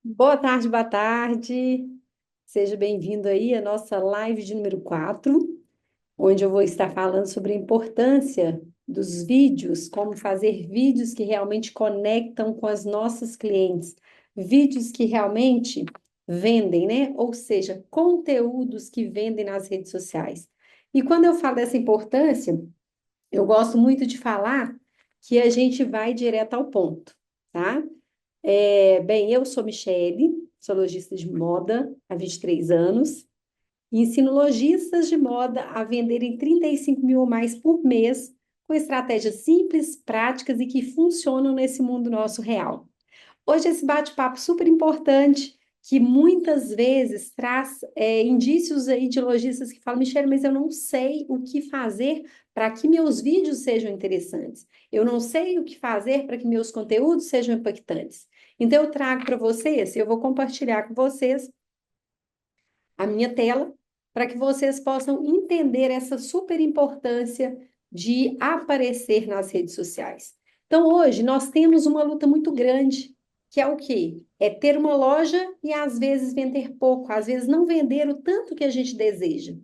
Boa tarde, boa tarde. Seja bem-vindo aí à nossa live de número 4, onde eu vou estar falando sobre a importância dos vídeos, como fazer vídeos que realmente conectam com as nossas clientes, vídeos que realmente vendem, né? Ou seja, conteúdos que vendem nas redes sociais. E quando eu falo dessa importância, eu gosto muito de falar que a gente vai direto ao ponto, tá? Bem, eu sou Michele, sou lojista de moda há 23 anos e ensino lojistas de moda a venderem 35 mil ou mais por mês com estratégias simples, práticas e que funcionam nesse mundo nosso real. Hoje esse bate-papo super importante que muitas vezes traz indícios aí de lojistas que falam, Michele, mas eu não sei o que fazer para que meus vídeos sejam interessantes. Eu não sei o que fazer para que meus conteúdos sejam impactantes. Então eu trago para vocês, eu vou compartilhar com vocês a minha tela para que vocês possam entender essa super importância de aparecer nas redes sociais. Então, hoje nós temos uma luta muito grande, que é o quê? É ter uma loja e às vezes vender pouco, às vezes não vender o tanto que a gente deseja.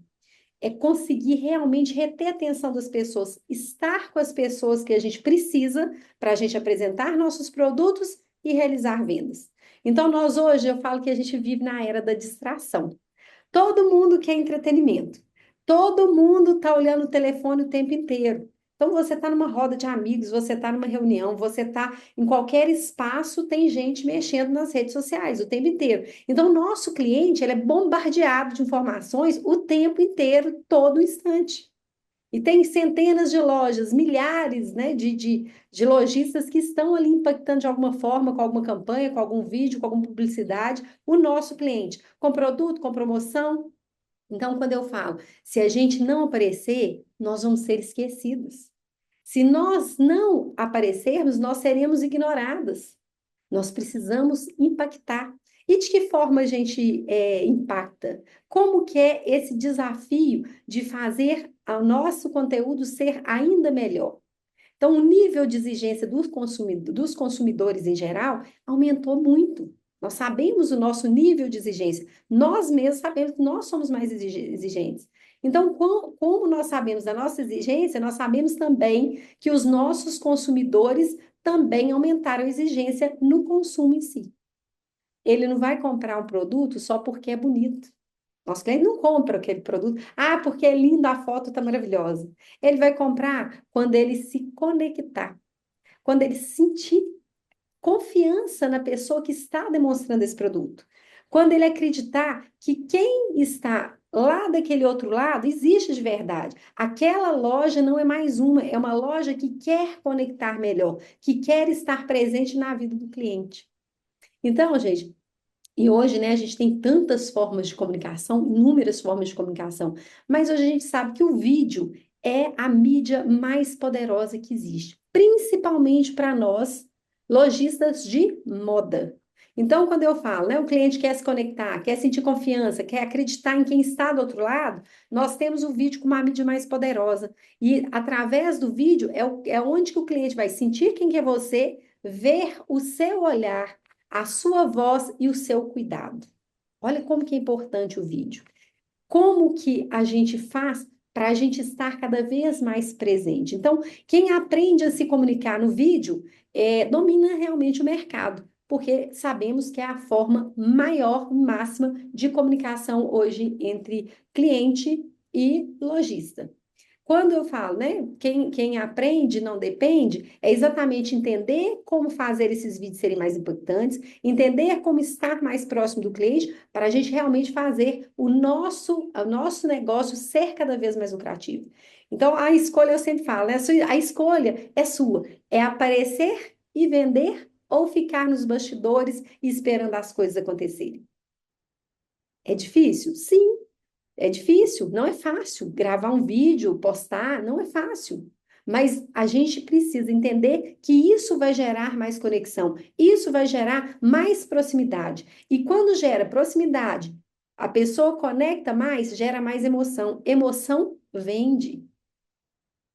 É conseguir realmente reter a atenção das pessoas, estar com as pessoas que a gente precisa para a gente apresentar nossos produtos e realizar vendas. Então, nós hoje, eu falo que a gente vive na era da distração. Todo mundo quer entretenimento. Todo mundo está olhando o telefone o tempo inteiro. Então, você está numa roda de amigos, você está numa reunião, você está em qualquer espaço, tem gente mexendo nas redes sociais o tempo inteiro. Então, o nosso cliente, ele é bombardeado de informações o tempo inteiro, todo instante. E tem centenas de lojas, milhares, né, de lojistas que estão ali impactando de alguma forma, com alguma campanha, com algum vídeo, com alguma publicidade, o nosso cliente, com produto, com promoção. Então, quando eu falo, se a gente não aparecer, nós vamos ser esquecidos. Se nós não aparecermos, nós seremos ignoradas. Nós precisamos impactar. E de que forma a gente impacta? Como que é esse desafio de fazer o nosso conteúdo ser ainda melhor? Então, o nível de exigência dos consumidores em geral aumentou muito. Nós sabemos o nosso nível de exigência. Nós mesmos sabemos que nós somos mais exigentes. Então, como nós sabemos da nossa exigência, nós sabemos também que os nossos consumidores também aumentaram a exigência no consumo em si. Ele não vai comprar um produto só porque é bonito. Nosso cliente não compra aquele produto, porque é linda, a foto está maravilhosa. Ele vai comprar quando ele se conectar, quando ele sentir confiança na pessoa que está demonstrando esse produto. Quando ele acreditar que quem está lá daquele outro lado existe de verdade. Aquela loja não é mais uma, é uma loja que quer conectar melhor, que quer estar presente na vida do cliente. Então, gente, e hoje, né, a gente tem tantas formas de comunicação, inúmeras formas de comunicação, mas hoje a gente sabe que o vídeo é a mídia mais poderosa que existe, principalmente para nós, lojistas de moda. Então, quando eu falo, né, o cliente quer se conectar, quer sentir confiança, quer acreditar em quem está do outro lado, nós temos o vídeo como a mídia mais poderosa. E através do vídeo é onde que o cliente vai sentir quem que é você, ver o seu olhar, a sua voz e o seu cuidado. Olha como que é importante o vídeo. Como que a gente faz para a gente estar cada vez mais presente? Então, quem aprende a se comunicar no vídeo domina realmente o mercado, porque sabemos que é a forma maior, máxima de comunicação hoje entre cliente e lojista. Quando eu falo, né, quem aprende não depende, é exatamente entender como fazer esses vídeos serem mais impactantes, entender como estar mais próximo do cliente, para a gente realmente fazer o nosso negócio ser cada vez mais lucrativo. Então, a escolha, eu sempre falo, né, a escolha é sua, é aparecer e vender ou ficar nos bastidores esperando as coisas acontecerem. É difícil? Sim. É difícil, não é fácil. Gravar um vídeo, postar, não é fácil. Mas a gente precisa entender que isso vai gerar mais conexão, isso vai gerar mais proximidade. E quando gera proximidade, a pessoa conecta mais, gera mais emoção. Emoção vende.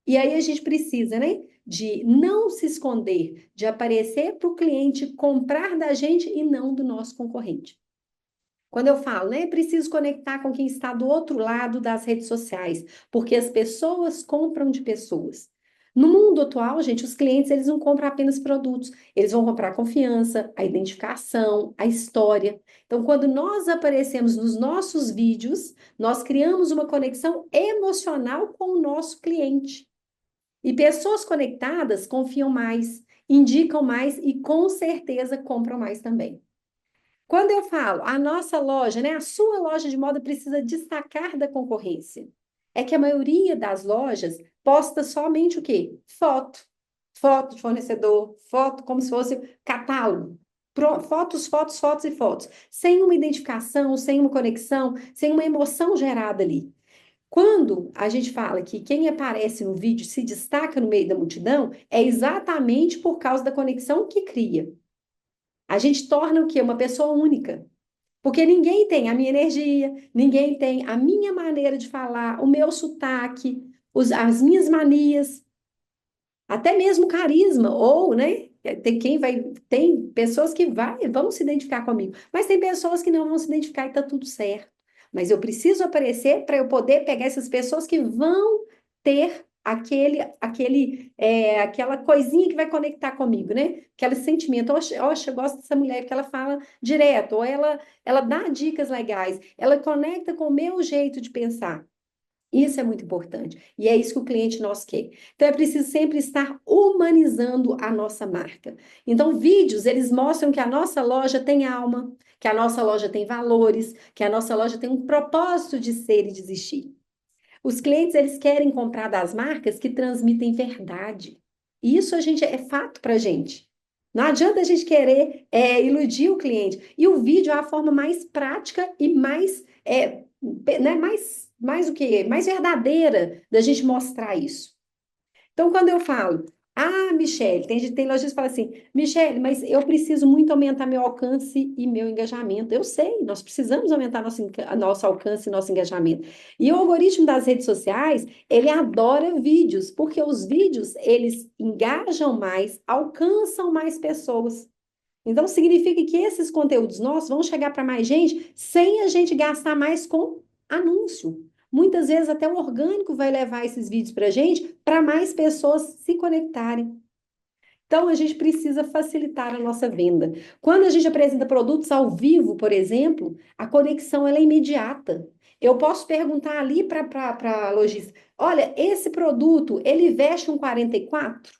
E aí a gente precisa, né, de não se esconder, de aparecer para o cliente comprar da gente e não do nosso concorrente. Quando eu falo, né, preciso conectar com quem está do outro lado das redes sociais, porque as pessoas compram de pessoas. No mundo atual, gente, os clientes eles não compram apenas produtos, eles vão comprar a confiança, a identificação, a história. Então, quando nós aparecemos nos nossos vídeos, nós criamos uma conexão emocional com o nosso cliente. E pessoas conectadas confiam mais, indicam mais e com certeza compram mais também. Quando eu falo, a nossa loja, né, a sua loja de moda precisa destacar da concorrência. É que a maioria das lojas posta somente o quê? Foto. Foto de fornecedor, foto como se fosse catálogo. Fotos, fotos, fotos e fotos. Sem uma identificação, sem uma conexão, sem uma emoção gerada ali. Quando a gente fala que quem aparece no vídeo se destaca no meio da multidão, é exatamente por causa da conexão que cria. A gente torna o quê? Uma pessoa única. Porque ninguém tem a minha energia, ninguém tem a minha maneira de falar, o meu sotaque, as minhas manias, até mesmo carisma, ou, né? Tem pessoas que vão se identificar comigo, mas tem pessoas que não vão se identificar e tá tudo certo. Mas eu preciso aparecer para eu poder pegar essas pessoas que vão ter aquela coisinha que vai conectar comigo, né? Aquele sentimento. Oxe, eu gosto dessa mulher que ela fala direto, ou ela dá dicas legais, ela conecta com o meu jeito de pensar. Isso é muito importante. E é isso que o cliente nosso quer. Então, é preciso sempre estar humanizando a nossa marca. Então, vídeos, eles mostram que a nossa loja tem alma, que a nossa loja tem valores, que a nossa loja tem um propósito de ser e de existir. Os clientes, eles querem comprar das marcas que transmitem verdade. E isso a gente é fato para a gente. Não adianta a gente querer iludir o cliente. E o vídeo é a forma mais prática e mais o quê? Mais verdadeira da gente mostrar isso. Então, quando eu falo, Michele, tem lojistas que falam assim, Michele, mas eu preciso muito aumentar meu alcance e meu engajamento. Eu sei, nós precisamos aumentar nosso alcance e nosso engajamento. E o algoritmo das redes sociais, ele adora vídeos, porque os vídeos, eles engajam mais, alcançam mais pessoas. Então, significa que esses conteúdos nossos vão chegar para mais gente sem a gente gastar mais com anúncio. Muitas vezes até o orgânico vai levar esses vídeos para a gente, para mais pessoas se conectarem. Então, a gente precisa facilitar a nossa venda. Quando a gente apresenta produtos ao vivo, por exemplo, a conexão ela é imediata. Eu posso perguntar ali para a lojista, olha, esse produto, ele veste um 44?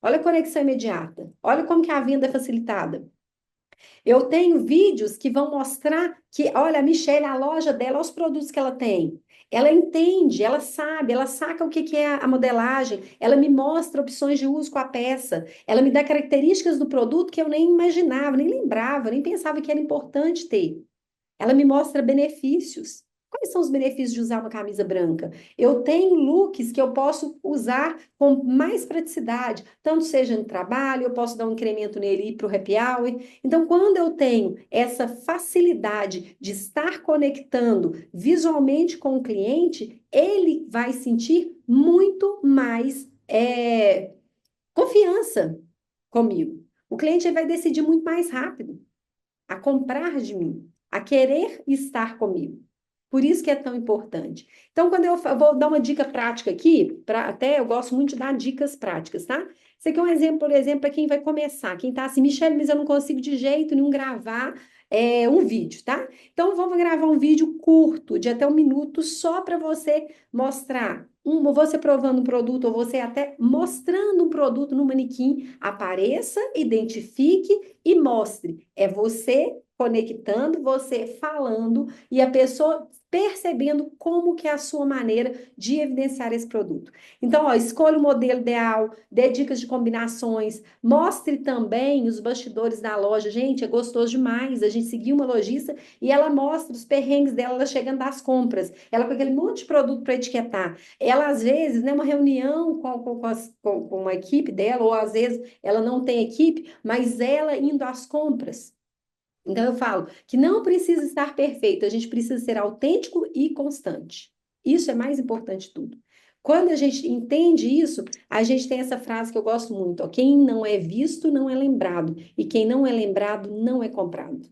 Olha a conexão imediata. Olha como que a venda é facilitada. Eu tenho vídeos que vão mostrar que, olha, a Michelle, a loja dela, os produtos que ela tem. Ela entende, ela sabe, ela saca o que que é a modelagem, ela me mostra opções de uso com a peça, ela me dá características do produto que eu nem imaginava, nem lembrava, nem pensava que era importante ter. Ela me mostra benefícios. Quais são os benefícios de usar uma camisa branca? Eu tenho looks que eu posso usar com mais praticidade, tanto seja no trabalho, eu posso dar um incremento nele e ir para o happy hour. Então, quando eu tenho essa facilidade de estar conectando visualmente com o cliente, ele vai sentir muito mais confiança comigo. O cliente vai decidir muito mais rápido a comprar de mim, a querer estar comigo. Por isso que é tão importante. Então, quando eu vou dar uma dica prática aqui, até eu gosto muito de dar dicas práticas, tá? Esse aqui é um exemplo, por exemplo, para quem vai começar. Quem tá assim, Michelle, mas eu não consigo de jeito nenhum gravar um vídeo, tá? Então, vamos gravar um vídeo curto, de até 1 minuto, só para você mostrar você provando um produto ou você até mostrando um produto no manequim. Apareça, identifique e mostre. É você conectando, você falando e a pessoa percebendo como que é a sua maneira de evidenciar esse produto. Então, ó, escolha o modelo ideal, dê dicas de combinações, mostre também os bastidores da loja. Gente, é gostoso demais a gente seguir uma lojista e ela mostra os perrengues dela, ela chegando das compras, ela com aquele monte de produto para etiquetar. Ela, às vezes, né, uma reunião com a equipe dela, ou às vezes ela não tem equipe, mas ela indo às compras. Então, eu falo que não precisa estar perfeito, a gente precisa ser autêntico e constante. Isso é mais importante de tudo. Quando a gente entende isso, a gente tem essa frase que eu gosto muito, ó, quem não é visto não é lembrado, e quem não é lembrado não é comprado.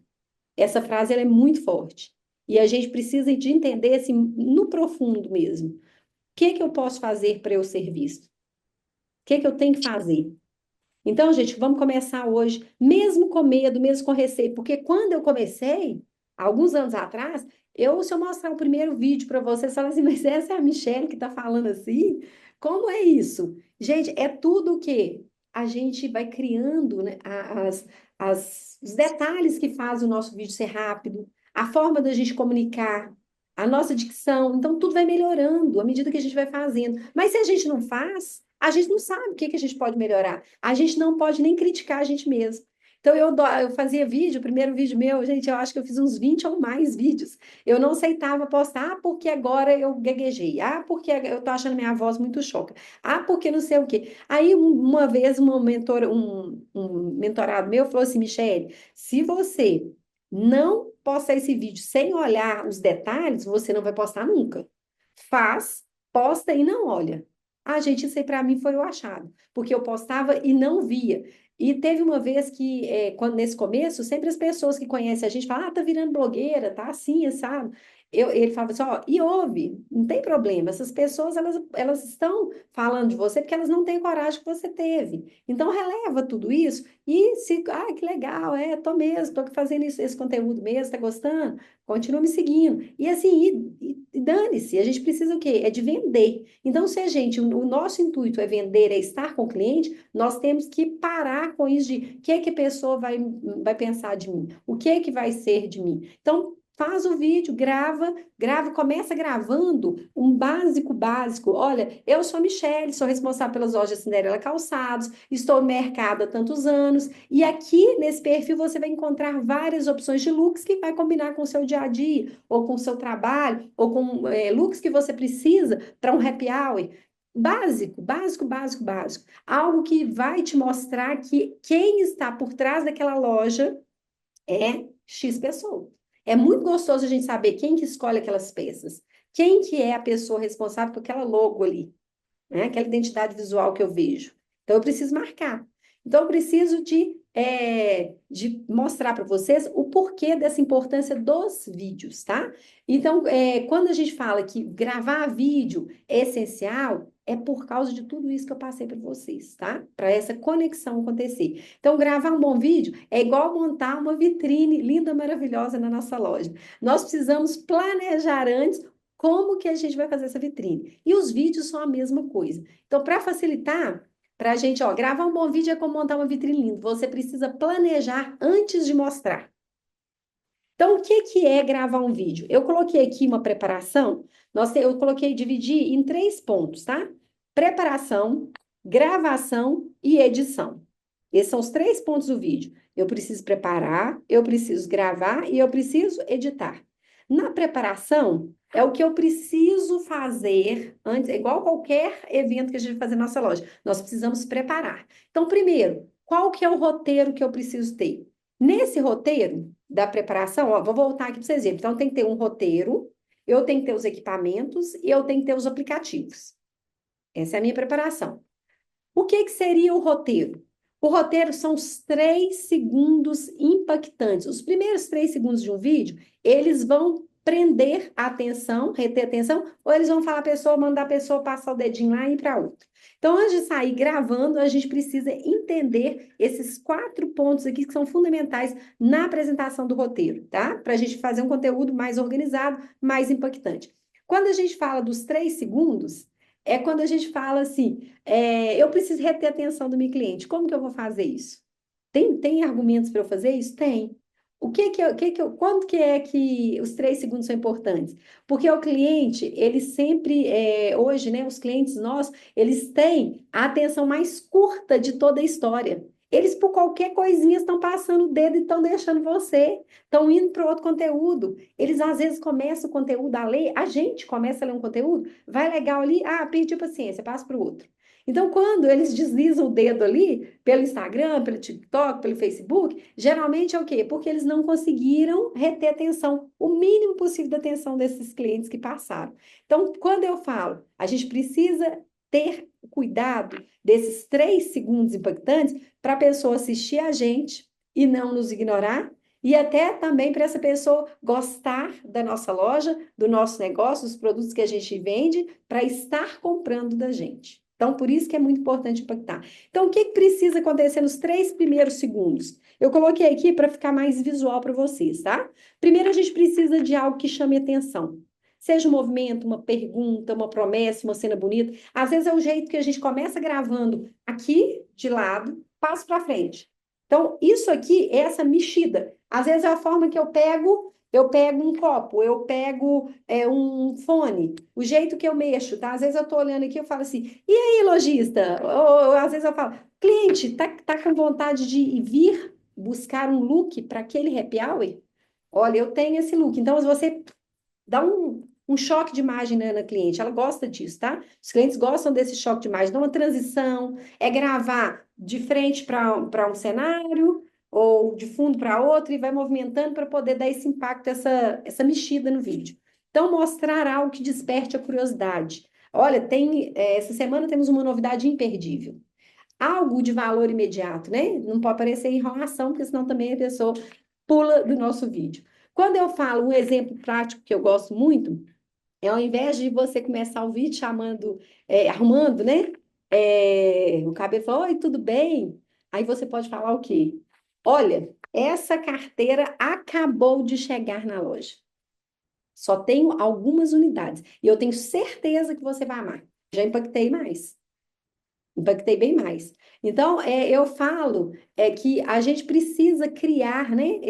Essa frase ela é muito forte. E a gente precisa de entender assim, no profundo mesmo. O que que eu posso fazer para eu ser visto? O que que eu tenho que fazer? Então, gente, vamos começar hoje, mesmo com medo, mesmo com receio, porque quando eu comecei, alguns anos atrás, se eu mostrar o primeiro vídeo para vocês, você fala assim, mas essa é a Michelle que está falando assim? Como é isso? Gente, é tudo o que a gente vai criando, né, os detalhes que fazem o nosso vídeo ser rápido, a forma da gente comunicar, a nossa dicção, então tudo vai melhorando à medida que a gente vai fazendo. Mas se a gente não faz, a gente não sabe o que que a gente pode melhorar. A gente não pode nem criticar a gente mesmo. Então, eu fazia vídeo, o primeiro vídeo meu, gente, eu acho que eu fiz uns 20 ou mais vídeos. Eu não aceitava postar, porque agora eu gaguejei. Porque eu tô achando minha voz muito choca. Porque não sei o quê. Aí, uma vez, um mentorado meu falou assim, Michele, se você não postar esse vídeo sem olhar os detalhes, você não vai postar nunca. Faz, posta e não olha. Gente, isso aí para mim foi o achado, porque eu postava e não via. E teve uma vez que, quando nesse começo, sempre as pessoas que conhecem a gente falam, tá virando blogueira, tá assim, sabe? Ele falava assim, ó, e ouve, não tem problema, essas pessoas, elas estão falando de você porque elas não têm coragem que você teve. Então, releva tudo isso e se, que legal, tô mesmo, tô fazendo esse conteúdo mesmo, tá gostando? Continua me seguindo. E assim, e dane-se, a gente precisa o quê? É de vender. Então, se a gente, o nosso intuito é vender, é estar com o cliente, nós temos que parar com isso de o que é que a pessoa vai pensar de mim, o que é que vai ser de mim. Então, faz o vídeo, grava, começa gravando um básico. Olha, eu sou a Michelle, sou responsável pelas lojas Cinderela Calçados, estou no mercado há tantos anos, e aqui nesse perfil você vai encontrar várias opções de looks que vai combinar com o seu dia a dia, ou com o seu trabalho, ou com looks que você precisa para um happy hour. Básico. Algo que vai te mostrar que quem está por trás daquela loja é X pessoa. É muito gostoso a gente saber quem que escolhe aquelas peças, quem que é a pessoa responsável por aquela logo ali, né? Aquela identidade visual que eu vejo. Então, eu preciso marcar. Então, eu preciso de mostrar para vocês o porquê dessa importância dos vídeos, tá? Então, quando a gente fala que gravar vídeo é essencial, é por causa de tudo isso que eu passei para vocês, tá? Para essa conexão acontecer. Então, gravar um bom vídeo é igual montar uma vitrine linda, maravilhosa na nossa loja. Nós precisamos planejar antes como que a gente vai fazer essa vitrine. E os vídeos são a mesma coisa. Então, para facilitar, para a gente, ó, gravar um bom vídeo é como montar uma vitrine linda. Você precisa planejar antes de mostrar. Então, o que que é gravar um vídeo? Eu coloquei aqui uma preparação. Eu coloquei dividir em 3 pontos, tá? Preparação, gravação e edição. Esses são os 3 pontos do vídeo. Eu preciso preparar, eu preciso gravar e eu preciso editar. Na preparação, é o que eu preciso fazer antes, é igual qualquer evento que a gente vai fazer na nossa loja. Nós precisamos preparar. Então, primeiro, qual que é o roteiro que eu preciso ter? Nesse roteiro da preparação, ó, vou voltar aqui para vocês verem. Então, tem que ter um roteiro, eu tenho que ter os equipamentos e eu tenho que ter os aplicativos. Essa é a minha preparação. O que que seria o roteiro? O roteiro são os 3 segundos impactantes. Os primeiros 3 segundos de um vídeo, eles vão prender a atenção, reter a atenção, ou eles vão falar a pessoa, mandar a pessoa passar o dedinho lá e ir para outra. Então, antes de sair gravando, a gente precisa entender esses 4 pontos aqui que são fundamentais na apresentação do roteiro, tá? Para a gente fazer um conteúdo mais organizado, mais impactante. Quando a gente fala dos 3 segundos, é quando a gente fala assim, eu preciso reter a atenção do meu cliente. Como que eu vou fazer isso? Tem argumentos para eu fazer isso? Tem. Quando que é que os 3 segundos são importantes? Porque o cliente, ele sempre, hoje, né, os clientes nossos, eles têm a atenção mais curta de toda a história. Eles, por qualquer coisinha, estão passando o dedo e estão deixando você, estão indo para outro conteúdo. Eles, às vezes, começam o conteúdo a ler, a gente começa a ler um conteúdo, vai legal ali, perdeu paciência, passa para o outro. Então, quando eles deslizam o dedo ali, pelo Instagram, pelo TikTok, pelo Facebook, geralmente é o quê? Porque eles não conseguiram reter atenção, o mínimo possível da atenção desses clientes que passaram. Então, quando eu falo, a gente precisa ter cuidado desses 3 segundos impactantes para a pessoa assistir a gente e não nos ignorar, e até também para essa pessoa gostar da nossa loja, do nosso negócio, dos produtos que a gente vende, para estar comprando da gente. Então, por isso que é muito importante impactar. Então, o que precisa acontecer nos 3 primeiros segundos? Eu coloquei aqui para ficar mais visual para vocês, tá? Primeiro, a gente precisa de algo que chame atenção. Seja um movimento, uma pergunta, uma promessa, uma cena bonita. Às vezes é o jeito que a gente começa gravando aqui de lado, passo para frente. Então, isso aqui é essa mexida. Às vezes é a forma que eu pego um copo, eu pego um fone, o jeito que eu mexo, tá? Às vezes eu tô olhando aqui, eu falo assim, e aí, lojista? Ou às vezes eu falo, cliente, tá com vontade de vir buscar um look para aquele happy hour? Olha, eu tenho esse look. Então, se você dá um choque de imagem na cliente, ela gosta disso, tá? Os clientes gostam desse choque de imagem, dá uma transição, é gravar de frente para um cenário ou de fundo para outro e vai movimentando para poder dar esse impacto, essa mexida no vídeo. Então, mostrar algo que desperte a curiosidade. Olha, essa semana temos uma novidade imperdível. Algo de valor imediato, né? Não pode parecer enrolação, porque senão também a pessoa pula do nosso vídeo. Quando eu falo um exemplo prático que eu gosto muito, é ao invés de você começar o vídeo chamando, arrumando, né? O cabelo fala, oi, tudo bem? Aí você pode falar o quê? Olha, essa carteira acabou de chegar na loja. Só tenho algumas unidades. E eu tenho certeza que você vai amar. Já impactei mais. Impactei bem mais. Então, eu falo que a gente precisa criar, né,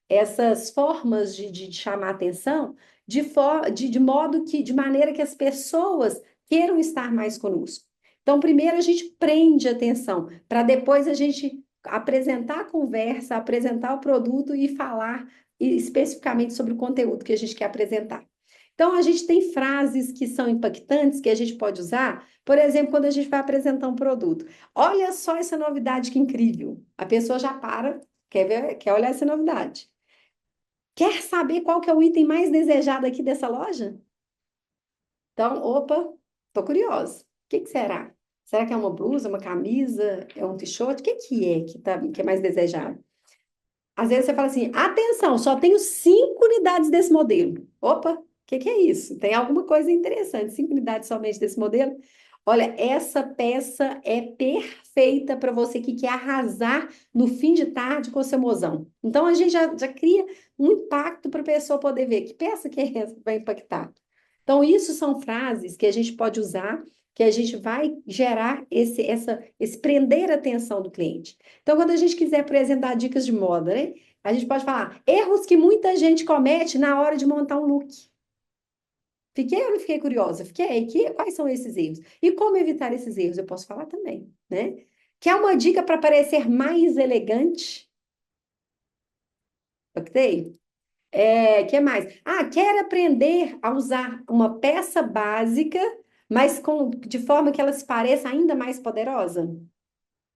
essas formas de chamar atenção de modo que, de maneira que as pessoas queiram estar mais conosco. Então, primeiro a gente prende a atenção, para depois a gente apresentar a conversa, apresentar o produto e falar especificamente sobre o conteúdo que a gente quer apresentar. Então, a gente tem frases que são impactantes que a gente pode usar, por exemplo, quando a gente vai apresentar um produto. Olha só essa novidade que incrível. A pessoa já para, quer ver, quer olhar essa novidade. Quer saber qual que é o item mais desejado aqui dessa loja? Então, opa, tô curiosa. O que que será? Será que é uma blusa, uma camisa, é um t-shirt? O que que é que é mais desejado? Às vezes você fala assim, atenção, só tenho 5 unidades desse modelo. Opa, o que é isso? Tem alguma coisa interessante, 5 unidades somente desse modelo? Olha, essa peça é perfeita para você que quer arrasar no fim de tarde com o seu mozão. Então, a gente já cria um impacto para a pessoa poder ver que peça que é essa que vai impactar. Então, isso são frases que a gente pode usar, que a gente vai gerar esse prender a atenção do cliente. Então, quando a gente quiser apresentar dicas de moda, né? A gente pode falar erros que muita gente comete na hora de montar um look. Fiquei ou não fiquei curiosa? Fiquei. Quais são esses erros? E como evitar esses erros? Eu posso falar também, né? Quer uma dica para parecer mais elegante? Ok? Que mais? Ah, quer aprender a usar uma peça básica, mas de forma que ela se pareça ainda mais poderosa?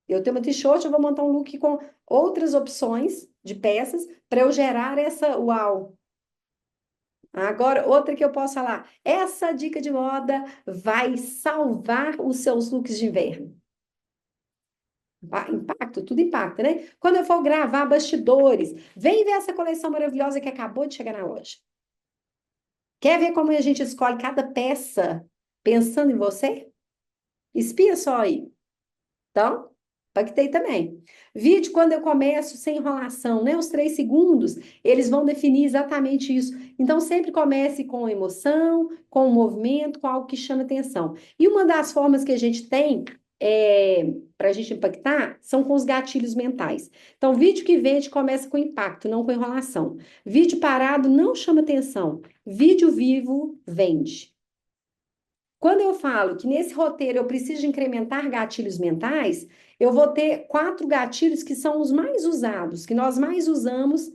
Eu tenho uma t-shirt, eu vou montar um look com outras opções de peças para eu gerar essa uau. Agora, outra que eu posso falar, essa dica de moda vai salvar os seus looks de inverno. Impacto, tudo impacta, né? Quando eu for gravar bastidores, vem ver essa coleção maravilhosa que acabou de chegar na loja. Quer ver como a gente escolhe cada peça pensando em você? Espia só aí. Então, impactei também. Vídeo, quando eu começo sem enrolação, né? Os 3 segundos, eles vão definir exatamente isso. Então, sempre comece com emoção, com movimento, com algo que chama atenção. E uma das formas que a gente tem para a gente impactar são com os gatilhos mentais. Então, vídeo que vende começa com impacto, não com enrolação. Vídeo parado não chama atenção. Vídeo vivo vende. Quando eu falo que nesse roteiro eu preciso incrementar gatilhos mentais, eu vou ter 4 gatilhos que são os mais usados, que nós mais usamos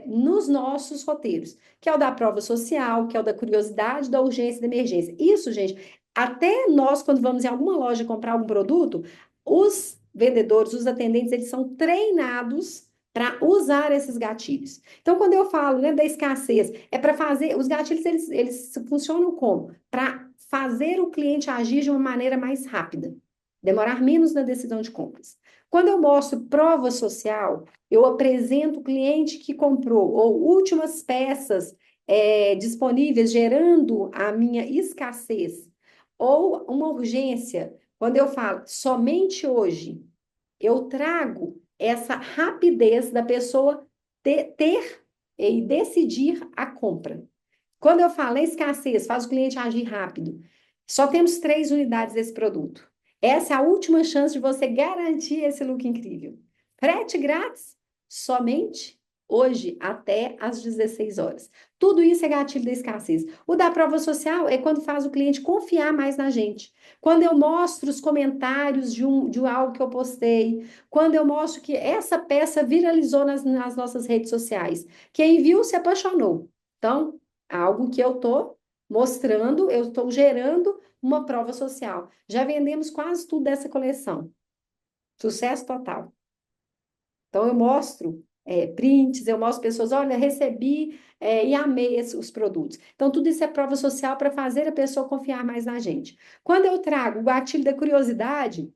nos nossos roteiros, que é o da prova social, que é o da curiosidade, da urgência e da emergência. Isso, gente, Até nós, quando vamos em alguma loja comprar algum produto, os vendedores, os atendentes, eles são treinados para usar esses gatilhos. Então, quando eu falo, né, da escassez, é para fazer, os gatilhos, eles funcionam como? Para fazer o cliente agir de uma maneira mais rápida, demorar menos na decisão de compras. Quando eu mostro prova social, eu apresento o cliente que comprou, ou últimas peças disponíveis, gerando a minha escassez ou uma urgência. Quando eu falo somente hoje, eu trago essa rapidez da pessoa ter e decidir a compra. Quando eu falo em escassez, faz o cliente agir rápido. Só temos 3 unidades desse produto. Essa é a última chance de você garantir esse look incrível. Frete grátis somente hoje até às 16 horas. Tudo isso é gatilho da escassez. O da prova social é quando faz o cliente confiar mais na gente. Quando eu mostro os comentários de algo que eu postei, quando eu mostro que essa peça viralizou nas nossas redes sociais. Quem viu se apaixonou. Então, algo que eu estou mostrando, eu estou gerando uma prova social. Já vendemos quase tudo dessa coleção. Sucesso total. Então, eu mostro prints, eu mostro pessoas, olha, recebi e amei os produtos. Então, tudo isso é prova social para fazer a pessoa confiar mais na gente. Quando eu trago o gatilho da curiosidade,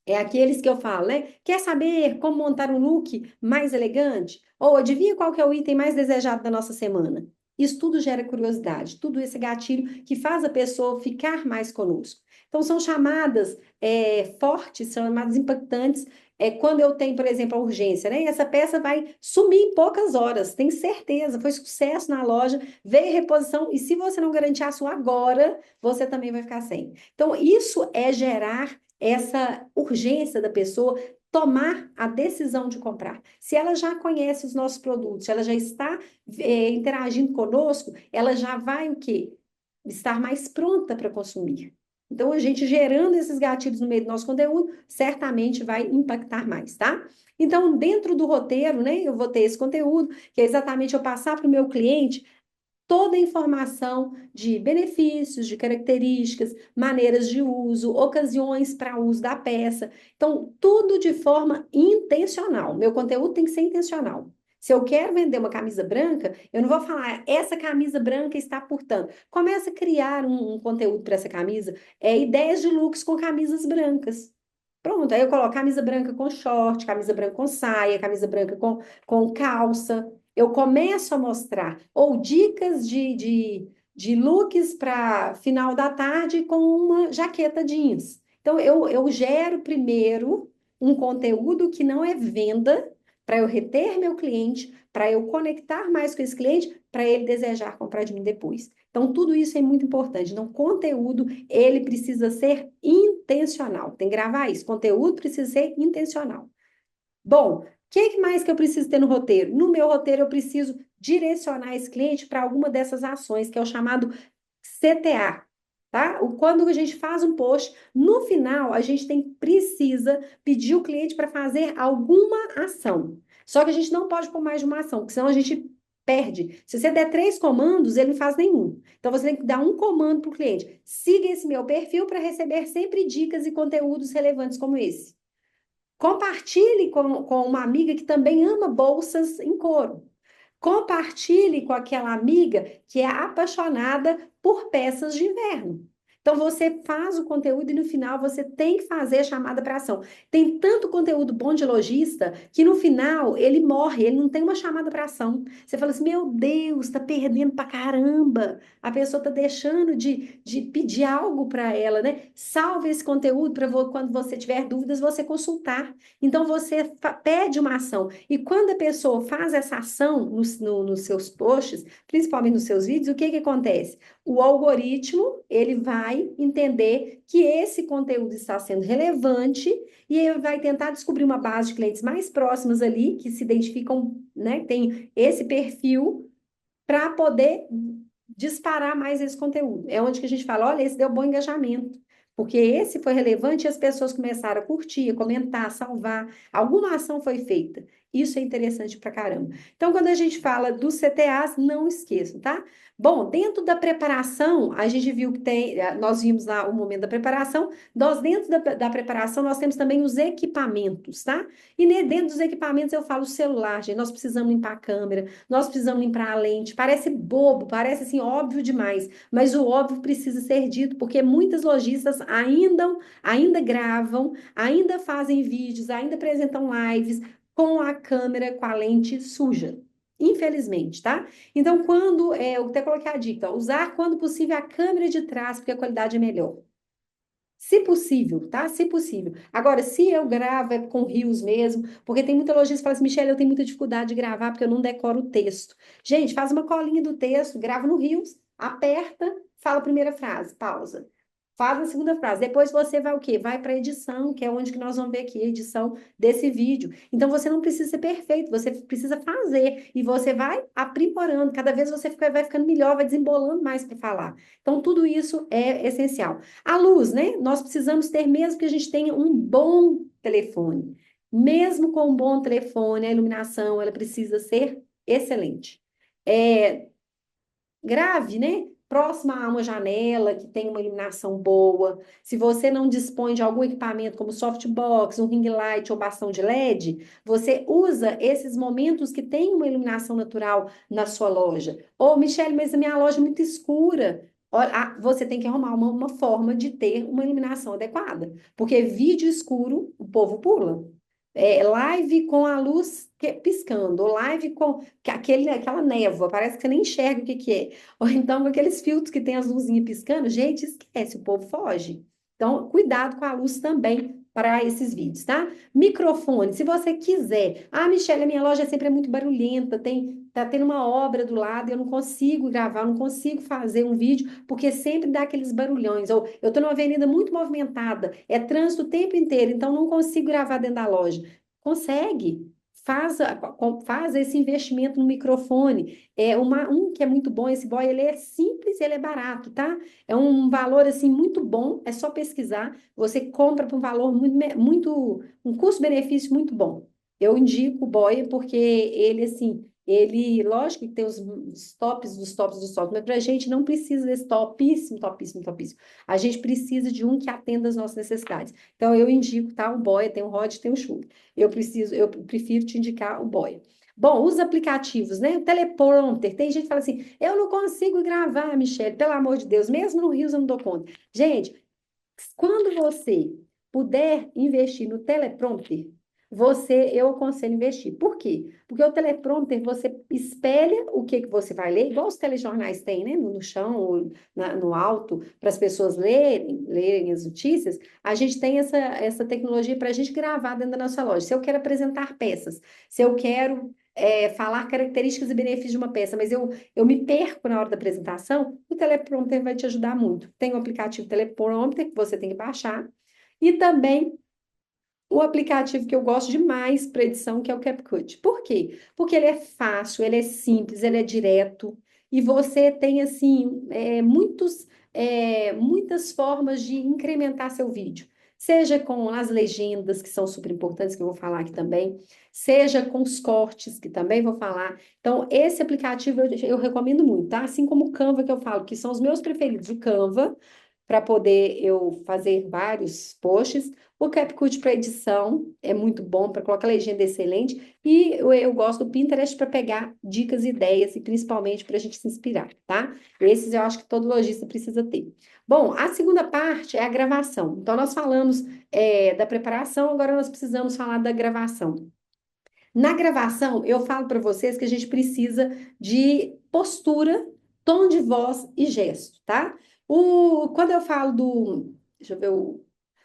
é aqueles que eu falo, né? Quer saber como montar um look mais elegante? Ou adivinha qual que é o item mais desejado da nossa semana? Isso tudo gera curiosidade, tudo esse gatilho que faz a pessoa ficar mais conosco. Então, são chamadas fortes, são chamadas impactantes, quando eu tenho, por exemplo, a urgência, né? E essa peça vai sumir em poucas horas, tem certeza, foi sucesso na loja, veio reposição, e se você não garantir a sua agora, você também vai ficar sem. Então, isso é gerar essa urgência da pessoa tomar a decisão de comprar. Se ela já conhece os nossos produtos, se ela já está interagindo conosco, ela já vai o quê? Estar mais pronta para consumir. Então, a gente gerando esses gatilhos no meio do nosso conteúdo, certamente vai impactar mais, tá? Então, dentro do roteiro, né, eu vou ter esse conteúdo, que é exatamente eu passar para o meu cliente toda a informação de benefícios, de características, maneiras de uso, ocasiões para uso da peça. Então, tudo de forma intencional. Meu conteúdo tem que ser intencional. Se eu quero vender uma camisa branca, eu não vou falar, essa camisa branca está por tanto. Começa a criar um conteúdo para essa camisa, ideias de looks com camisas brancas. Pronto, aí eu coloco camisa branca com short, camisa branca com saia, camisa branca com calça. Eu começo a mostrar, ou dicas de looks para final da tarde com uma jaqueta jeans. Então, eu gero primeiro um conteúdo que não é venda, para eu reter meu cliente, para eu conectar mais com esse cliente, para ele desejar comprar de mim depois. Então, tudo isso é muito importante. Então, conteúdo, ele precisa ser intencional. Tem que gravar isso. Conteúdo precisa ser intencional. Bom, o que mais que eu preciso ter no roteiro? No meu roteiro, eu preciso direcionar esse cliente para alguma dessas ações, que é o chamado CTA, tá? Quando a gente faz um post, no final, a gente precisa pedir o cliente para fazer alguma ação. Só que a gente não pode pôr mais de uma ação, porque senão a gente perde. Se você der 3 comandos, ele não faz nenhum. Então, você tem que dar um comando para o cliente. Siga esse meu perfil para receber sempre dicas e conteúdos relevantes como esse. Compartilhe com uma amiga que também ama bolsas em couro. Compartilhe com aquela amiga que é apaixonada por peças de inverno. Então, você faz o conteúdo e no final você tem que fazer a chamada para ação. Tem tanto conteúdo bom de lojista que no final ele morre, ele não tem uma chamada para ação. Você fala assim: meu Deus, está perdendo para caramba. A pessoa está deixando de pedir algo para ela, né? Salve esse conteúdo para quando você tiver dúvidas, você consultar. Então, você pede uma ação. E quando a pessoa faz essa ação nos seus posts, principalmente nos seus vídeos, o que acontece? O algoritmo, ele vai entender que esse conteúdo está sendo relevante e ele vai tentar descobrir uma base de clientes mais próximas ali, que se identificam, né, tem esse perfil, para poder disparar mais esse conteúdo. É onde que a gente fala, olha, esse deu bom engajamento. Porque esse foi relevante e as pessoas começaram a curtir, a comentar, a salvar. Alguma ação foi feita. Isso é interessante pra caramba. Então, quando a gente fala dos CTAs, não esqueçam, tá? Bom, dentro da preparação, a gente viu que tem, nós vimos lá o momento da preparação, nós dentro da preparação, nós temos também os equipamentos, tá? E dentro dos equipamentos eu falo o celular, gente, nós precisamos limpar a câmera, nós precisamos limpar a lente, parece bobo, parece assim óbvio demais, mas o óbvio precisa ser dito, porque muitas lojistas ainda gravam, ainda fazem vídeos, ainda apresentam lives com a câmera, com a lente suja. Infelizmente, tá? Então, eu até coloquei a dica, usar quando possível a câmera de trás, porque a qualidade é melhor. Se possível, tá? Se possível. Agora, se eu gravo é com rios mesmo, porque tem muita lojista que fala assim, Michelle, eu tenho muita dificuldade de gravar porque eu não decoro o texto. Gente, faz uma colinha do texto, grava no rios, aperta, fala a primeira frase, pausa. Faz a segunda frase. Depois você vai o quê? Vai para a edição, que é onde que nós vamos ver aqui a edição desse vídeo. Então você não precisa ser perfeito, você precisa fazer e você vai aprimorando. Cada vez você vai ficando melhor, vai desembolando mais para falar. Então tudo isso é essencial. A luz, né? Nós precisamos ter, mesmo que a gente tenha um bom telefone. Mesmo com um bom telefone, a iluminação, ela precisa ser excelente. É, grave, né? Próxima a uma janela que tem uma iluminação boa. Se você não dispõe de algum equipamento como softbox, um ring light ou bastão de LED, você usa esses momentos que tem uma iluminação natural na sua loja. Ô, Michele, mas a minha loja é muito escura. Olha, você tem que arrumar uma forma de ter uma iluminação adequada, porque vídeo escuro o povo pula. Live com a luz piscando, ou live com aquela névoa, parece que você nem enxerga o que que é. Ou então com aqueles filtros que tem as luzinhas piscando, gente, esquece, o povo foge. Então, cuidado com a luz também para esses vídeos, tá? Microfone, se você quiser. Ah, Michelle, a minha loja sempre é muito barulhenta, tá tendo uma obra do lado e eu não consigo gravar, eu não consigo fazer um vídeo, porque sempre dá aqueles barulhões. Ou eu tô numa avenida muito movimentada, é trânsito o tempo inteiro, então não consigo gravar dentro da loja. Consegue. Faz esse investimento no microfone. Um que é muito bom, esse boy, ele é simples, ele é barato, tá? É um valor assim muito bom, é só pesquisar. Você compra por um valor um custo-benefício muito bom. Eu indico o boy porque ele assim, ele, lógico que tem os tops dos tops dos tops, mas pra gente não precisa desse topíssimo, topíssimo, topíssimo. A gente precisa de um que atenda às nossas necessidades. Então eu indico, tá? O boy, tem o Rod, tem o Shure. Eu prefiro te indicar o boy. Bom, os aplicativos, né? O teleprompter. Tem gente que fala assim: eu não consigo gravar, Michelle, pelo amor de Deus, mesmo no Rio eu não dou conta. Gente, quando você puder investir no teleprompter, eu aconselho investir. Por quê? Porque o teleprompter, você espelha o que você vai ler, igual os telejornais têm, né? No chão ou no alto, para as pessoas lerem as notícias. A gente tem essa tecnologia para a gente gravar dentro da nossa loja. Se eu quero apresentar peças, se eu quero falar características e benefícios de uma peça, mas eu me perco na hora da apresentação, o teleprompter vai te ajudar muito. Tem o aplicativo teleprompter que você tem que baixar e também o aplicativo que eu gosto demais para edição, que é o CapCut. Por quê? Porque ele é fácil, ele é simples, ele é direto e você tem assim muitas formas de incrementar seu vídeo. Seja com as legendas, que são super importantes, que eu vou falar aqui também, seja com os cortes, que também vou falar. Então, esse aplicativo eu recomendo muito, tá? Assim como o Canva, que eu falo, que são os meus preferidos. O Canva, para poder eu fazer vários posts. O CapCut para edição é muito bom, para colocar legenda excelente. E eu gosto do Pinterest para pegar dicas e ideias, e principalmente para a gente se inspirar, tá? Esses eu acho que todo lojista precisa ter. Bom, a segunda parte é a gravação. Então, nós falamos da preparação, agora nós precisamos falar da gravação. Na gravação, eu falo para vocês que a gente precisa de postura, tom de voz e gesto, tá? Quando eu falo deixa eu ver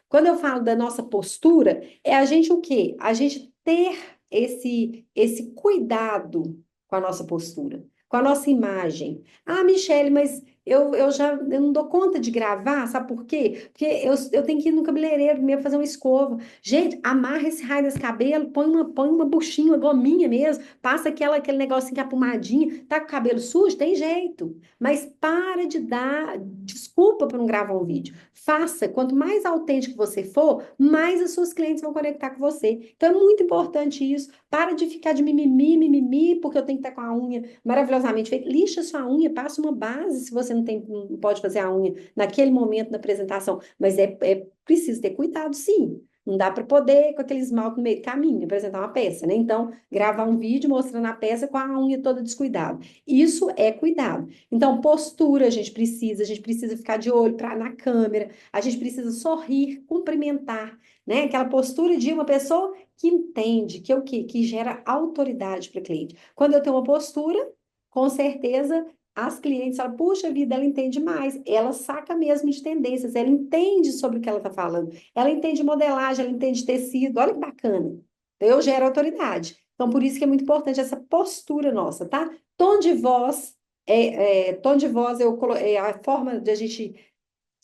quando eu falo da nossa postura, é a gente o quê? A gente ter esse cuidado com a nossa postura, com a nossa imagem. Ah, Michele, mas eu não dou conta de gravar, sabe por quê? Porque eu tenho que ir no cabeleireiro primeiro fazer uma escova. Gente, amarra esse raio desse cabelo, põe uma buchinha, uma gominha mesmo, passa aquele negocinho que é a pomadinha, tá com o cabelo sujo? Tem jeito. Mas para de dar desculpa para não gravar um vídeo. Faça. Quanto mais autêntico você for, mais as suas clientes vão conectar com você. Então é muito importante isso. Para de ficar de mimimi, mimimi, porque eu tenho que estar com a unha maravilhosamente feita. Lixa sua unha, passa uma base se você não pode fazer a unha naquele momento da apresentação. Mas é preciso ter cuidado, sim. Não dá para poder com aquele esmalte no meio do caminho apresentar uma peça, né? Então, gravar um vídeo mostrando a peça com a unha toda descuidada. Isso é cuidado. Então, postura a gente precisa ficar de olho na câmera, a gente precisa sorrir, cumprimentar, né? Aquela postura de uma pessoa que entende, que é o quê? Que gera autoridade para o cliente. Quando eu tenho uma postura, com certeza as clientes falam, puxa vida, ela entende mais, ela saca mesmo de tendências, ela entende sobre o que ela está falando, ela entende modelagem, ela entende tecido, olha que bacana. Eu gero autoridade. Então, por isso que é muito importante essa postura nossa, tá? Tom de voz, tom de voz é a forma de a gente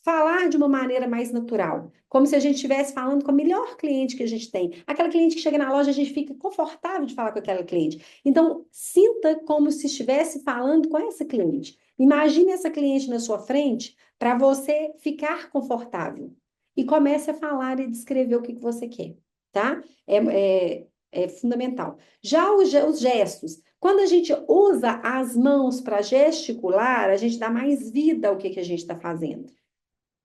falar de uma maneira mais natural, como se a gente estivesse falando com a melhor cliente que a gente tem. Aquela cliente que chega na loja, a gente fica confortável de falar com aquela cliente. Então, sinta como se estivesse falando com essa cliente. Imagine essa cliente na sua frente para você ficar confortável. E comece a falar e descrever o que você quer, tá? É fundamental. Já os gestos. Quando a gente usa as mãos para gesticular, a gente dá mais vida ao que a gente está fazendo.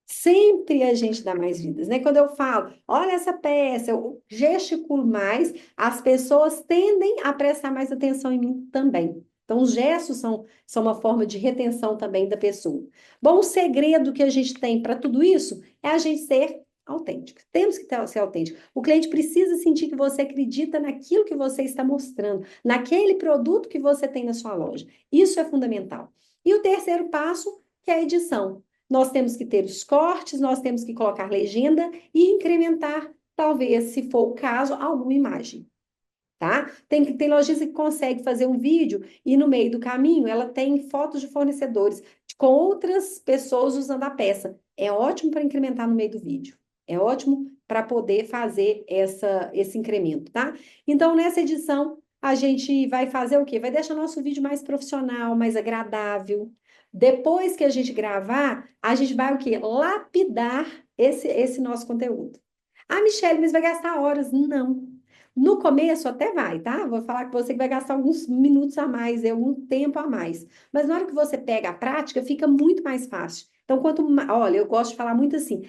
Sempre a gente dá mais vidas, né? Quando eu falo, olha essa peça, eu gesticulo mais, as pessoas tendem a prestar mais atenção em mim também. Então, os gestos são uma forma de retenção também da pessoa. Bom, o segredo que a gente tem para tudo isso é a gente ser autêntico. Temos que ser autêntico. O cliente precisa sentir que você acredita naquilo que você está mostrando, naquele produto que você tem na sua loja. Isso é fundamental. E o terceiro passo, que é a edição. Nós temos que ter os cortes, nós temos que colocar legenda e incrementar, talvez, se for o caso, alguma imagem, tá? Tem lojista que consegue fazer um vídeo e no meio do caminho ela tem fotos de fornecedores com outras pessoas usando a peça. É ótimo para incrementar no meio do vídeo. É ótimo para poder fazer esse incremento, tá? Então, nessa edição, a gente vai fazer o quê? Vai deixar nosso vídeo mais profissional, mais agradável. Depois que a gente gravar, a gente vai o quê? Lapidar esse nosso conteúdo. Ah, Michelle, mas vai gastar horas? Não. No começo até vai, tá? Vou falar com você que vai gastar alguns minutos a mais, algum tempo a mais. Mas na hora que você pega a prática, fica muito mais fácil. Então, olha, eu gosto de falar muito assim,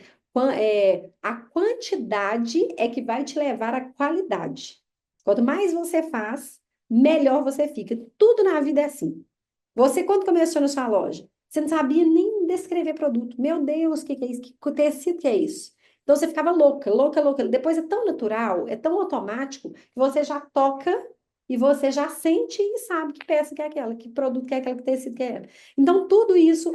a quantidade é que vai te levar à qualidade. Quanto mais você faz, melhor você fica. Tudo na vida é assim. Você, quando começou na sua loja, você não sabia nem descrever produto. Meu Deus, o que é isso? Que tecido que é isso? Então você ficava louca, louca, louca. Depois é tão natural, é tão automático, que você já toca e você já sente e sabe que peça que é aquela, que produto que é aquela, que tecido que é aquela. Então tudo isso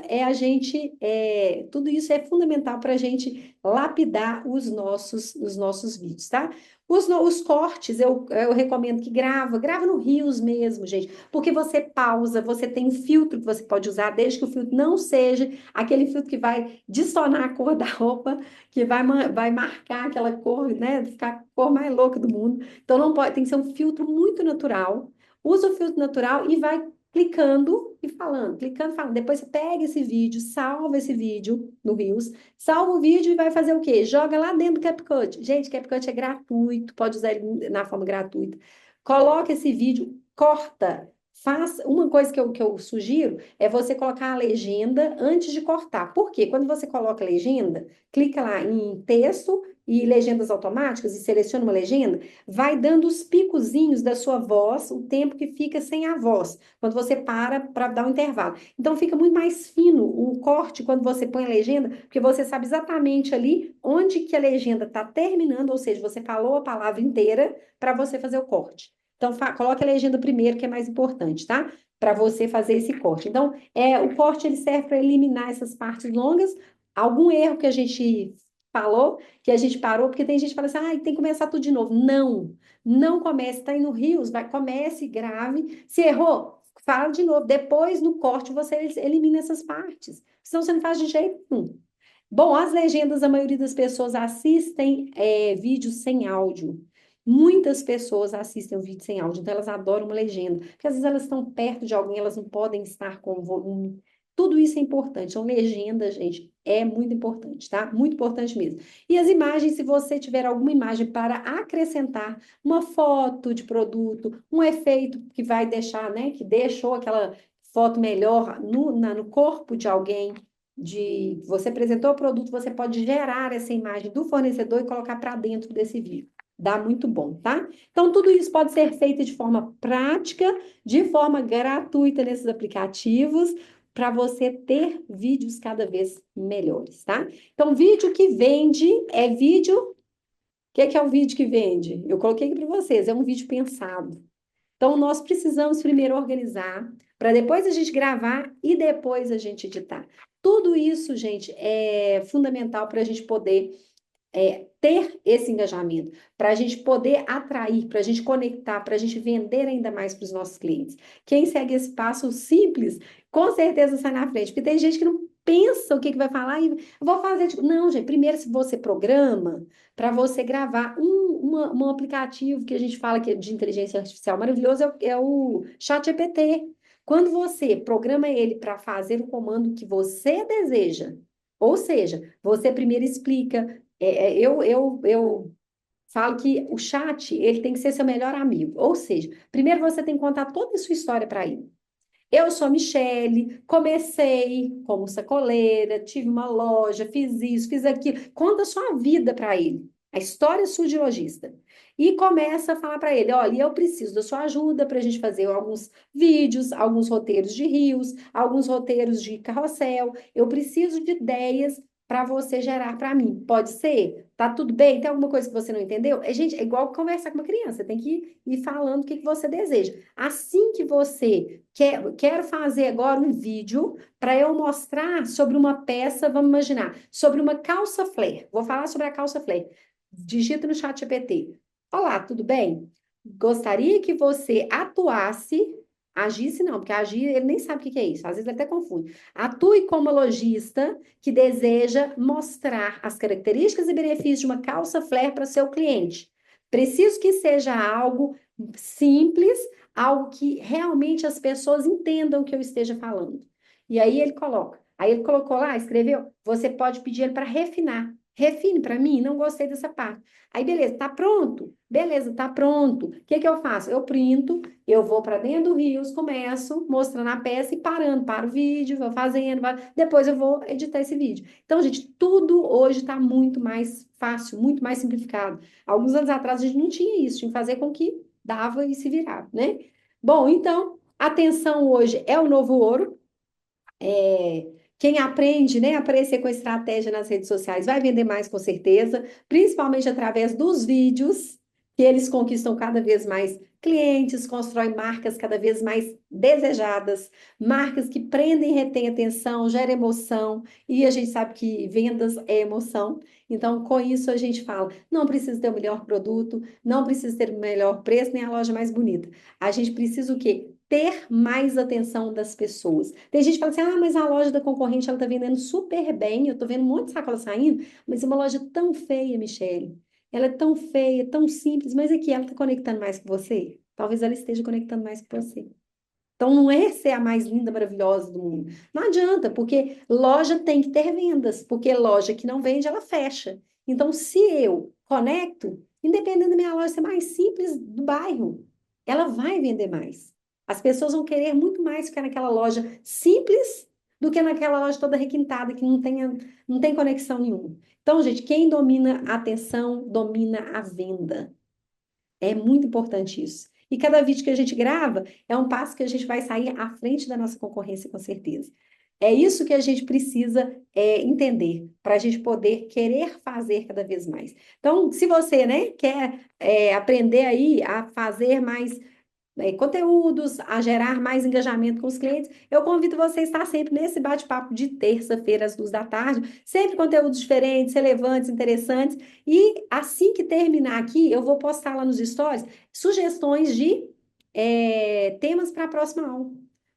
tudo isso é fundamental para a gente lapidar os nossos vídeos, tá? Os cortes, eu recomendo que grava no Reels mesmo, gente, porque você pausa, você tem um filtro que você pode usar, desde que o filtro não seja aquele filtro que vai destonar a cor da roupa, que vai marcar aquela cor, né? Ficar a cor mais louca do mundo. Então não pode, tem que ser um filtro muito natural. Usa o filtro natural e vai clicando e falando, clicando e falando. Depois você pega esse vídeo, salva esse vídeo no Reels, salva o vídeo e vai fazer o quê? Joga lá dentro do CapCut. Gente, CapCut é gratuito, pode usar ele na forma gratuita. Coloca esse vídeo, corta. Faz uma coisa que eu sugiro é você colocar a legenda antes de cortar. Por quê? Quando você coloca a legenda, clica lá em texto e legendas automáticas e seleciona uma legenda, vai dando os picozinhos da sua voz, o tempo que fica sem a voz, quando você para dar um intervalo. Então fica muito mais fino o corte quando você põe a legenda, porque você sabe exatamente ali onde que a legenda está terminando, ou seja, você falou a palavra inteira para você fazer o corte. Então, coloque a legenda primeiro, que é mais importante, tá? Para você fazer esse corte. Então, o corte ele serve para eliminar essas partes longas, algum erro que a gente falou, que a gente parou, porque tem gente que fala assim, tem que começar tudo de novo. Não, não comece, tá aí no Rios, comece, grave. Se errou, Fala de novo. Depois, no corte, você elimina essas partes. Senão você não faz de jeito nenhum. Bom, as legendas, a maioria das pessoas assistem vídeos sem áudio. Muitas pessoas assistem o vídeo sem áudio, então elas adoram uma legenda. Porque às vezes elas estão perto de alguém, elas não podem estar com o volume. Tudo isso é importante. Então, legenda, gente, é muito importante, tá? Muito importante mesmo. E as imagens, se você tiver alguma imagem para acrescentar uma foto de produto, um efeito que vai deixar, né? Que deixou aquela foto melhor no corpo de alguém você apresentou o produto, você pode gerar essa imagem do fornecedor e colocar para dentro desse vídeo. Dá muito bom, tá? Então, tudo isso pode ser feito de forma prática, de forma gratuita nesses aplicativos, para você ter vídeos cada vez melhores, tá? Então, vídeo que vende é vídeo. O que é o vídeo que vende? Eu coloquei aqui para vocês, é um vídeo pensado. Então, nós precisamos primeiro organizar, para depois a gente gravar e depois a gente editar. Tudo isso, gente, é fundamental para a gente poder ter esse engajamento, para a gente poder atrair, para a gente conectar, para a gente vender ainda mais para os nossos clientes. Quem segue esse passo simples, com certeza sai na frente, porque tem gente que não pensa o que vai falar e vou fazer. Tipo, não, gente, primeiro se você programa para você gravar um aplicativo que a gente fala que é de inteligência artificial maravilhoso, é o ChatGPT. Quando você programa ele para fazer o comando que você deseja, ou seja, você primeiro explica eu falo que o chat, ele tem que ser seu melhor amigo. Ou seja, primeiro você tem que contar toda a sua história para ele. Eu sou a Michele, comecei como sacoleira, tive uma loja, fiz isso, fiz aquilo. Conta a sua vida para ele, a história sua de lojista. E começa a falar para ele: olha, eu preciso da sua ajuda para a gente fazer alguns vídeos, alguns roteiros de rios, alguns roteiros de carrossel. Eu preciso de ideias para você gerar para mim. Pode ser? Tá tudo bem? Tem alguma coisa que você não entendeu? Gente, é igual conversar com uma criança, tem que ir falando o que você deseja. Assim que você quero fazer agora um vídeo para eu mostrar sobre uma peça, vamos imaginar, sobre uma calça flare. Vou falar sobre a calça flare. Digita no chat GPT. Olá, tudo bem? Gostaria que você atuasse, agisse não, porque agir ele nem sabe o que é isso, às vezes ele até confunde. Atue como lojista que deseja mostrar as características e benefícios de uma calça flare para seu cliente. Preciso que seja algo simples, algo que realmente as pessoas entendam o que eu esteja falando. E aí ele coloca. Aí ele colocou lá, escreveu, você pode pedir ele para refinar. Refine para mim, não gostei dessa parte. Aí, beleza, tá pronto? Beleza, tá pronto. O que que eu faço? Eu printo, eu vou para dentro do Rios, começo mostrando a peça e parando, para o vídeo, vou fazendo, depois eu vou editar esse vídeo. Então, gente, tudo hoje está muito mais fácil, muito mais simplificado. Alguns anos atrás a gente não tinha isso, tinha que fazer com que dava e se virava, né? Bom, então, atenção hoje é o novo ouro. Quem aprende, né, a aparecer com estratégia nas redes sociais vai vender mais com certeza, principalmente através dos vídeos, que eles conquistam cada vez mais clientes, constroem marcas cada vez mais desejadas, marcas que prendem e retêm atenção, geram emoção, e a gente sabe que vendas é emoção. Então, com isso a gente fala, não precisa ter o melhor produto, não precisa ter o melhor preço, nem a loja mais bonita. A gente precisa o quê? Ter mais atenção das pessoas. Tem gente que fala assim, ah, mas a loja da concorrente, ela tá vendendo super bem, eu tô vendo um monte de sacola saindo, mas é uma loja tão feia, Michele. Ela é tão feia, tão simples, mas aqui ela tá conectando mais com você? Talvez ela esteja conectando mais com você. Então, não é ser a mais linda, maravilhosa do mundo. Não adianta, porque loja tem que ter vendas, porque loja que não vende, ela fecha. Então, se eu conecto, independente da minha loja ser mais simples do bairro, ela vai vender mais. As pessoas vão querer muito mais ficar naquela loja simples do que naquela loja toda requintada, que não tem conexão nenhuma. Então, gente, quem domina a atenção, domina a venda. É muito importante isso. E cada vídeo que a gente grava é um passo que a gente vai sair à frente da nossa concorrência, com certeza. É isso que a gente precisa entender para a gente poder querer fazer cada vez mais. Então, se você, né, quer aprender aí a fazer mais conteúdos, a gerar mais engajamento com os clientes, eu convido você a estar sempre nesse bate-papo de terça-feira, às 2 da tarde, sempre conteúdos diferentes, relevantes, interessantes, e assim que terminar aqui, eu vou postar lá nos stories sugestões de temas para a próxima aula.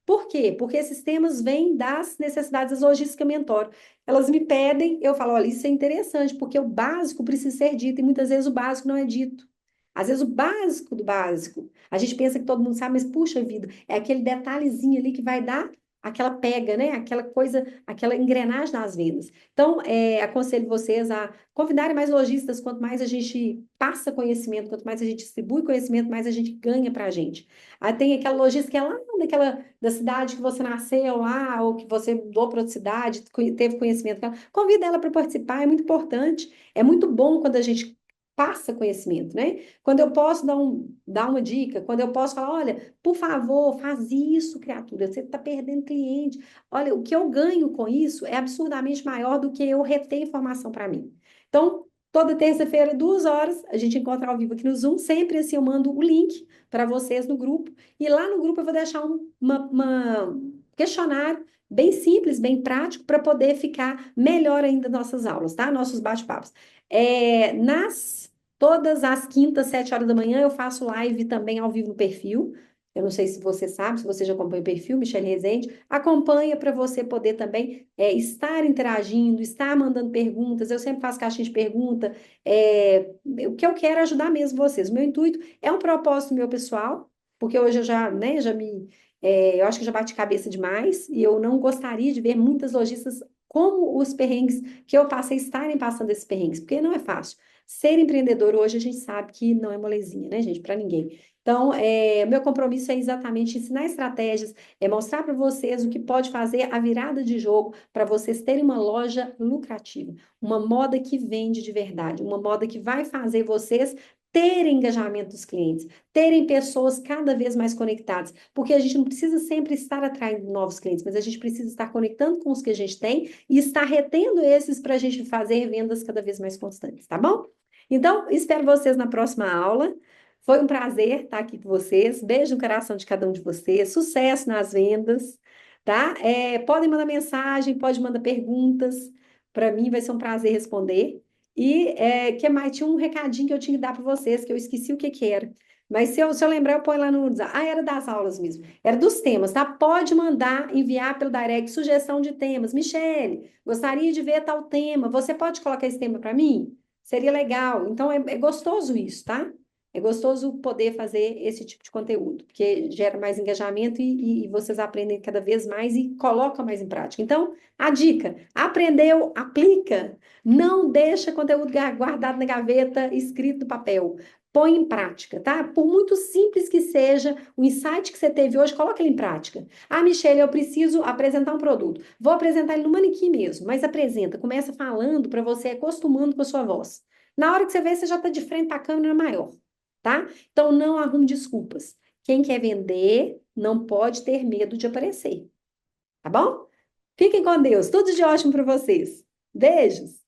Por quê? Porque esses temas vêm das necessidades das logísticas que eu mentoro. Elas me pedem, eu falo, olha, isso é interessante, porque o básico precisa ser dito, e muitas vezes o básico não é dito. Às vezes o básico do básico, a gente pensa que todo mundo sabe, mas puxa vida, é aquele detalhezinho ali que vai dar aquela pega, né? Aquela coisa, aquela engrenagem nas vendas. Então, aconselho vocês a convidarem mais lojistas, quanto mais a gente passa conhecimento, quanto mais a gente distribui conhecimento, mais a gente ganha para a gente. Aí tem aquela lojista que é lá da cidade que você nasceu lá, ou que você mudou para outra cidade, teve conhecimento. Convida ela para participar, é muito importante. É muito bom quando a gente passa conhecimento, né? Quando eu posso dar uma dica, quando eu posso falar, olha, por favor, faz isso, criatura, você está perdendo cliente. Olha, o que eu ganho com isso é absurdamente maior do que eu reter informação para mim. Então, toda terça-feira, 2 horas, a gente encontra ao vivo aqui no Zoom. Sempre assim eu mando o link para vocês no grupo. E lá no grupo eu vou deixar questionário bem simples, bem prático, para poder ficar melhor ainda nossas aulas, tá? Nossos bate-papos. Todas as quintas, 7 horas da manhã, eu faço live também ao vivo no perfil. Eu não sei se você sabe, se você já acompanha o perfil, Michele Rezende, acompanha para você poder também estar interagindo, estar mandando perguntas. Eu sempre faço caixinha de pergunta. O que eu quero é ajudar mesmo vocês. O meu intuito é um propósito meu pessoal, porque hoje eu já, né, eu acho que já bati cabeça demais e eu não gostaria de ver muitas lojistas como os perrengues que eu passei estarem passando esses perrengues, porque não é fácil. Ser empreendedor hoje a gente sabe que não é molezinha, né, gente, para ninguém. Então, meu compromisso é exatamente ensinar estratégias, é mostrar para vocês o que pode fazer a virada de jogo para vocês terem uma loja lucrativa, uma moda que vende de verdade, uma moda que vai fazer vocês terem engajamento dos clientes, terem pessoas cada vez mais conectadas, porque a gente não precisa sempre estar atraindo novos clientes, mas a gente precisa estar conectando com os que a gente tem e estar retendo esses para a gente fazer vendas cada vez mais constantes, tá bom? Então, espero vocês na próxima aula. Foi um prazer estar aqui com vocês. Beijo no coração de cada um de vocês. Sucesso nas vendas, tá? Podem mandar mensagem, pode mandar perguntas. Para mim vai ser um prazer responder. E que mais? Tinha um recadinho que eu tinha que dar para vocês, que eu esqueci o que que era. Mas se eu lembrar, eu ponho lá no. Ah, era das aulas mesmo. Era dos temas, tá? Pode mandar, enviar pelo direct sugestão de temas. Michele, gostaria de ver tal tema. Você pode colocar esse tema para mim? Seria legal. Então, é gostoso isso, tá? É gostoso poder fazer esse tipo de conteúdo, porque gera mais engajamento e vocês aprendem cada vez mais e colocam mais em prática. Então, a dica: aprendeu, aplica. Não deixa conteúdo guardado na gaveta, escrito no papel. Põe em prática, tá? Por muito simples que seja, o insight que você teve hoje, coloca ele em prática. Ah, Michelle, eu preciso apresentar um produto. Vou apresentar ele no manequim mesmo, mas apresenta, começa falando para você acostumando com a sua voz. Na hora que você vê, você já está de frente para a câmera maior, tá? Então não arrume desculpas. Quem quer vender não pode ter medo de aparecer, tá bom? Fiquem com Deus. Tudo de ótimo para vocês. Beijos.